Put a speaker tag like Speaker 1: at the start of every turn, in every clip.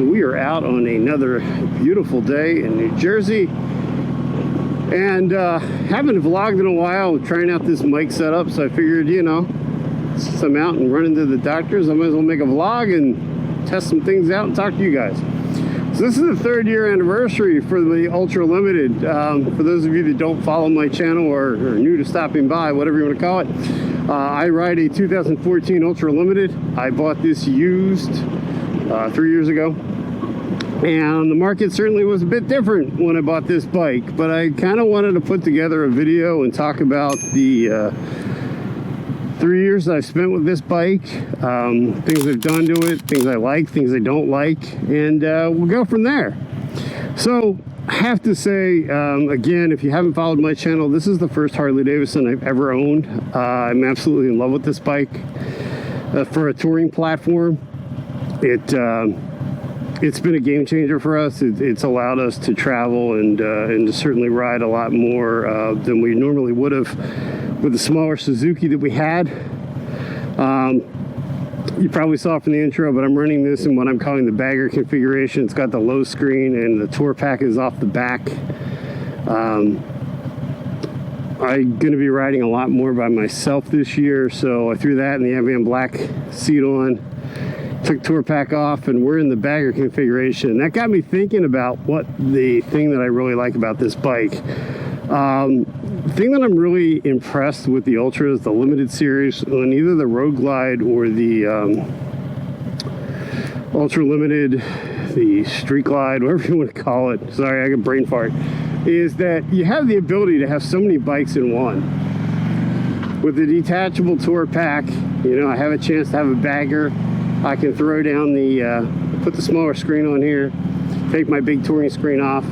Speaker 1: So we are out on another beautiful day in New Jersey, and haven't vlogged in a while, trying out this mic setup. So I figured, you know, since I'm out and running to the doctors, I might as well make a vlog and test some things out and talk to you guys. So this is the 3rd year anniversary for the Ultra Limited. For those of you that don't follow my channel or are new to stopping by, whatever you want to call it, I ride a 2014 Ultra Limited. I bought this used 3 years ago, and the market certainly was a bit different when I bought this bike, but I kind of wanted to put together a video and talk about the 3 years that I've spent with this bike, things I've done to it, things I like, things I don't like, and we'll go from there. So I have to say, again, if you haven't followed my channel, this is the first Harley Davidson I've ever owned. I'm absolutely in love with this bike for a touring platform. It's been a game changer for us. It's allowed us to travel and to certainly ride a lot more than we normally would have with the smaller Suzuki that we had. You probably saw from the intro, but I'm running this in what I'm calling the bagger configuration. It's got the low screen and the tour pack is off the back. I'm going to be riding a lot more by myself this year, so I threw that and the Avian Black seat on, took tour pack off, and we're in the bagger configuration. That got me thinking about what the thing that I really like about this bike. The thing that I'm really impressed with the Ultra is the Limited series on either the Road Glide or the Ultra Limited, the Street Glide, whatever you want to call it. Sorry, I got brain fart. Is that you have the ability to have so many bikes in one. With the detachable tour pack, you know, I have a chance to have a bagger. I can throw down put the smaller screen on here, take my big touring screen off,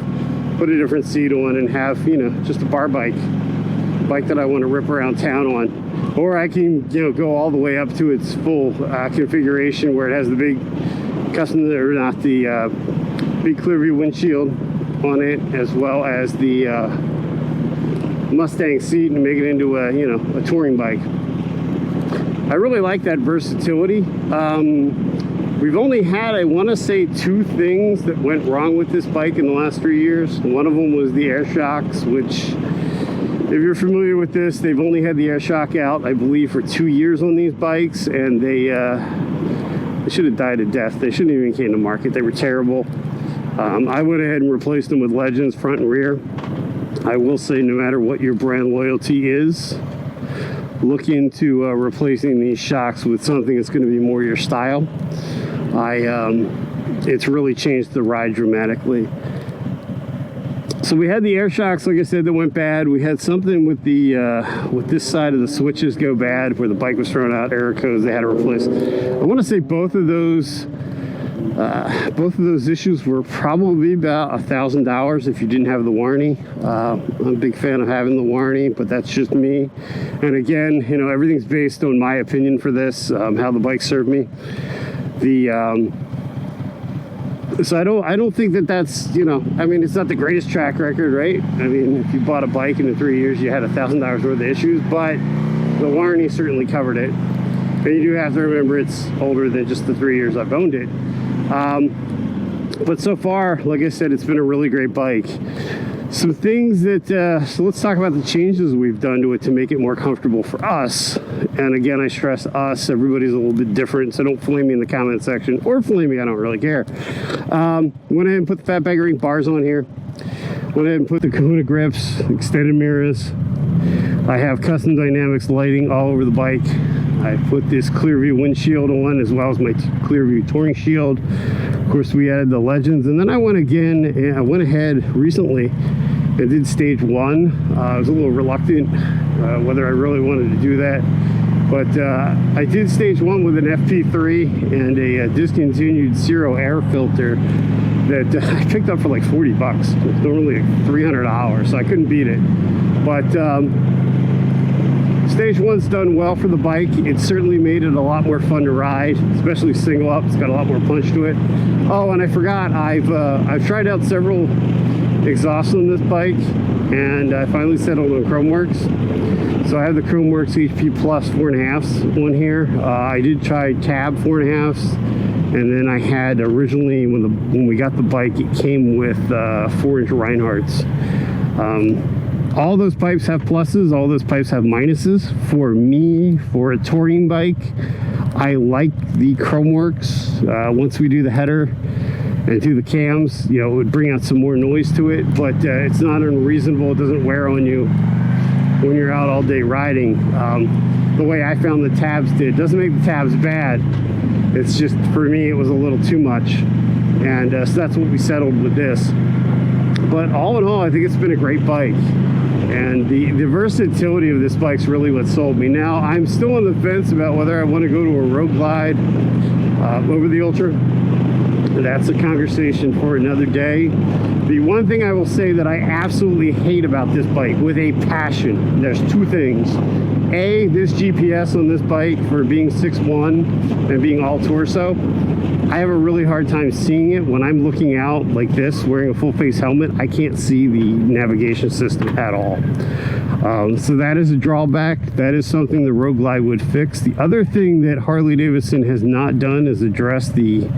Speaker 1: put a different seat on, and have, you know, just a bar bike that I want to rip around town on. Or I can, you know, go all the way up to its full configuration where it has the big custom, or not, the big Clearview windshield on it, as well as the Mustang seat, and make it into a, you know, a touring bike. I really like that versatility. We've only had, I want to say, 2 things that went wrong with this bike in the last 3 years. One of them was the air shocks, which, if you're familiar with this, they've only had the air shock out, I believe, for 2 years on these bikes, and they should have died a death. They shouldn't even came to market. They were terrible. I went ahead and replaced them with Legends front and rear. I will say, no matter what your brand loyalty is, look into replacing these shocks with something that's going to be more your style. It's really changed the ride dramatically. So we had the air shocks, like I said, that went bad. We had something with the with this side of the switches go bad, where the bike was throwing out error codes they had to replace. I want to say both of those issues were probably about $1,000 if you didn't have the warranty. I'm a big fan of having the warranty, but that's just me. And again, you know, everything's based on my opinion for this, how the bike served me. So I don't think that's, you know, I mean, it's not the greatest track record, right? I mean, if you bought a bike and in 3 years you had $1,000 worth of issues, but the warranty certainly covered it. And you do have to remember it's older than just the 3 years I've owned it. But so far, like I said, it's been a really great bike. Some things that, so let's talk about the changes we've done to it to make it more comfortable for us. And again, I stress us, everybody's a little bit different, so don't flame me in the comment section, or flame me, I don't really care. Went ahead and put the fat bag ring bars on here. Went ahead and put the Kahuna grips, extended mirrors. I have custom dynamics lighting all over the bike. I put this Clearview windshield on, as well as my Clearview touring shield. Of course, we added the Legends, and then I went ahead recently and did stage 1. I was a little reluctant whether I really wanted to do that, but I did stage 1 with an FP3 and a discontinued Zero air filter that I picked up for like 40 bucks. It's normally like $300, so I couldn't beat it. But stage 1's done well for the bike. It certainly made it a lot more fun to ride, especially single up. It's got a lot more punch to it. Oh, and I forgot, I've tried out several exhausts on this bike, and I finally settled on Chromeworks. So I have the Chromeworks HP Plus 4.5s on here. I did try Tab 4.5s, And then I had originally, when we got the bike, it came with 4-inch Reinhardts. All those pipes have pluses, all those pipes have minuses. For me, for a touring bike, I like the Chromeworks. Once we do the header and do the cams, you know, it would bring out some more noise to it, but it's not unreasonable. It doesn't wear on you when you're out all day riding. The way I found the tabs did, doesn't make the tabs bad. It's just, for me, it was a little too much. And so that's what we settled with this. But all in all, I think it's been a great bike. And the versatility of this bike's really what sold me. Now, I'm still on the fence about whether I want to go to a road glide over the Ultra. That's a conversation for another day. The one thing I will say that I absolutely hate about this bike with a passion, there's two things. A, this GPS on this bike, for being 6'1" and being all torso, I have a really hard time seeing it. When I'm looking out like this, wearing a full face helmet, I can't see the navigation system at all. So that is a drawback. That is something the Road Glide would fix. The other thing that Harley Davidson has not done is address the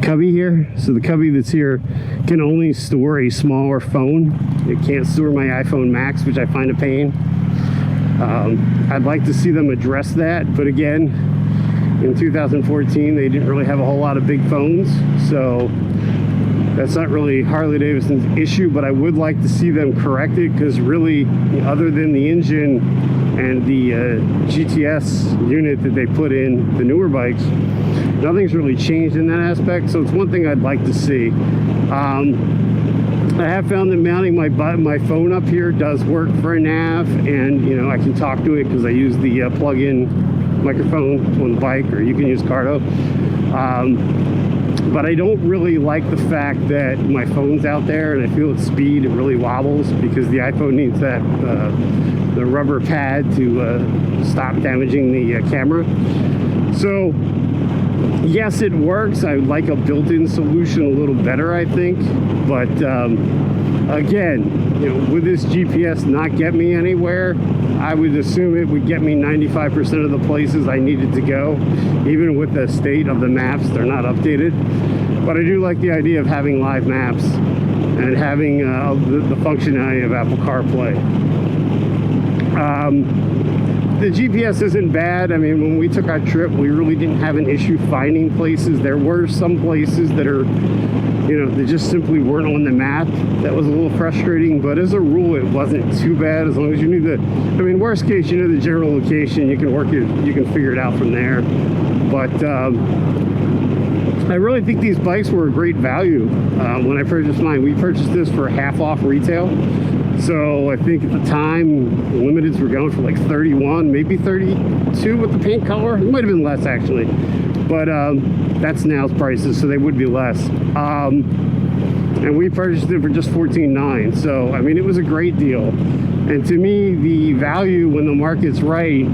Speaker 1: cubby here. So the cubby that's here can only store a smaller phone. It can't store my iPhone Max, which I find a pain. I'd like to see them address that, but again, in 2014 they didn't really have a whole lot of big phones, so that's not really Harley Davidson's issue. But I would like to see them correct it, because really, other than the engine and the GTS unit that they put in the newer bikes, nothing's really changed in that aspect. So it's one thing I'd like to see. I have found that mounting my phone up here does work for a nav, and you know, I can talk to it because I use the plug-in microphone on the bike, or you can use Cardo. But I don't really like the fact that my phone's out there and I feel its speed, it really wobbles, because the iPhone needs that the rubber pad to stop damaging the camera. So yes, it works. I would like a built-in solution a little better, I think. But again, you know, would this GPS not get me anywhere? I would assume it would get me 95% of the places I needed to go, even with the state of the maps. They're not updated. But I do like the idea of having live maps and having the functionality of Apple CarPlay. The GPS isn't bad. I mean, when we took our trip, we really didn't have an issue finding places. There were some places that are, you know, they just simply weren't on the map. That was a little frustrating, but as a rule, it wasn't too bad, as long as you knew the, I mean, worst case, you know the general location, you can work it, you can figure it out from there. But I really think these bikes were a great value when I purchased mine. We purchased this for half off retail. So I think at the time, limiteds were going for like 31, maybe 32 with the paint color. It might have been less actually, but that's now's prices, so they would be less. And we purchased it for just $14,900. So I mean, it was a great deal. And to me, the value when the market's right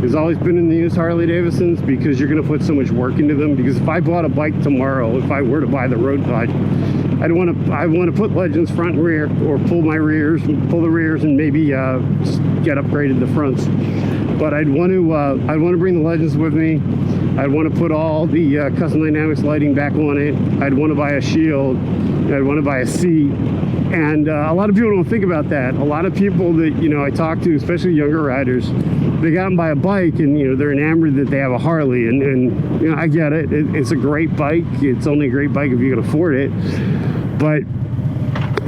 Speaker 1: has always been in the used Harley Davidsons, because you're going to put so much work into them. Because if I bought a bike tomorrow, if I were to buy the Road Glide, I want to put Legends front and rear, or pull the rears, and maybe just get upgraded the fronts. But I'd want to bring the Legends with me. I'd want to put all the custom dynamics lighting back on it. I'd want to buy a shield. I'd want to buy a seat. And a lot of people don't think about that. A lot of people that, you know, I talk to, especially younger riders, they got and buy a bike, and you know, they're enamored that they have a Harley, and you know, I get it. It's a great bike. It's only a great bike if you can afford it. But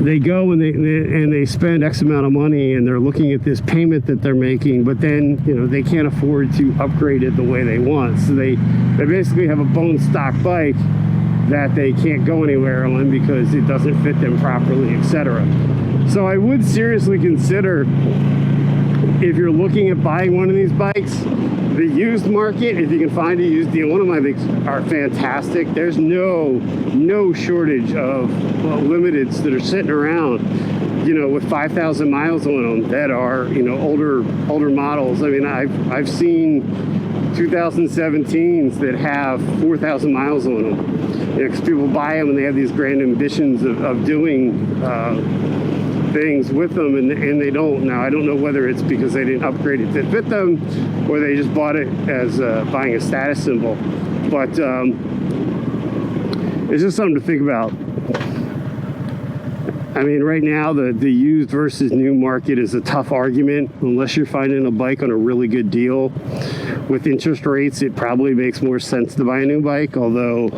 Speaker 1: they go and they spend X amount of money, and they're looking at this payment that they're making, but then, you know, they can't afford to upgrade it the way they want. So they basically have a bone stock bike that they can't go anywhere on because it doesn't fit them properly, etc. So I would seriously consider, if you're looking at buying one of these bikes, the used market, if you can find a used deal. One of my bikes are fantastic. There's no shortage of limiteds that are sitting around, you know, with 5,000 miles on them, that are, you know, older models. I mean, I've seen 2017s that have 4,000 miles on them. You know, because people buy them and they have these grand ambitions of doing things with them, and they don't. Now, I don't know whether it's because they didn't upgrade it to fit them, or they just bought it as buying a status symbol. But it's just something to think about. I mean, right now, the used versus new market is a tough argument. Unless you're finding a bike on a really good deal. With interest rates, it probably makes more sense to buy a new bike, although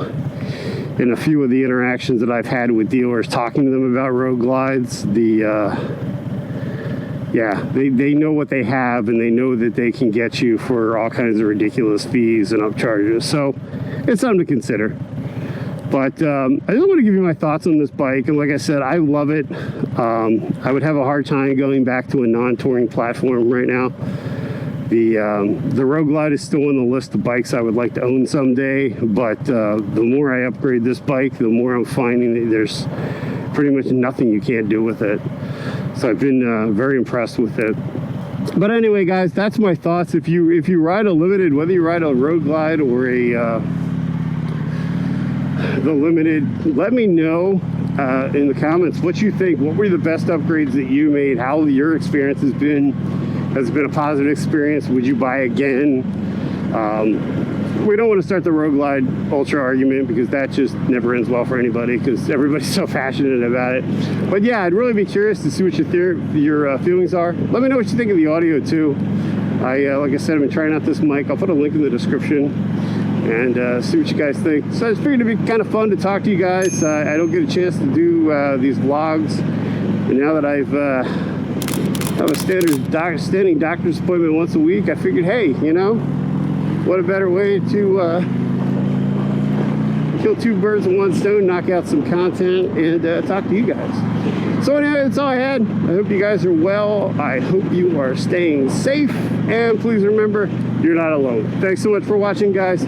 Speaker 1: in a few of the interactions that I've had with dealers talking to them about road glides, they know what they have, and they know that they can get you for all kinds of ridiculous fees and upcharges. So it's something to consider. But I just want to give you my thoughts on this bike. And like I said, I love it. I would have a hard time going back to a non-touring platform right now. The Road Glide is still on the list of bikes I would like to own someday. But the more I upgrade this bike, the more I'm finding that there's pretty much nothing you can't do with it. So I've been very impressed with it. But anyway, guys, that's my thoughts. If you ride a Limited, whether you ride a Road Glide or the Limited, let me know in the comments what you think. What were the best upgrades that you made? How your experience has been? Has it been a positive experience? Would you buy again? We don't want to start the Road Glide Ultra argument, because that just never ends well for anybody, because everybody's so passionate about it. But yeah, I'd really be curious to see what your feelings are. Let me know what you think of the audio too. Like I said, I've been trying out this mic. I'll put a link in the description and see what you guys think. So it's figured to be kind of fun to talk to you guys. I don't get a chance to do these vlogs, and now that I've have a standing doctor's appointment once a week, I figured, hey, you know, what a better way to kill two birds with one stone, knock out some content, and talk to you guys. So anyway, that's all I had. I hope you guys are well. I hope you are staying safe, and please remember, you're not alone. Thanks so much for watching, guys.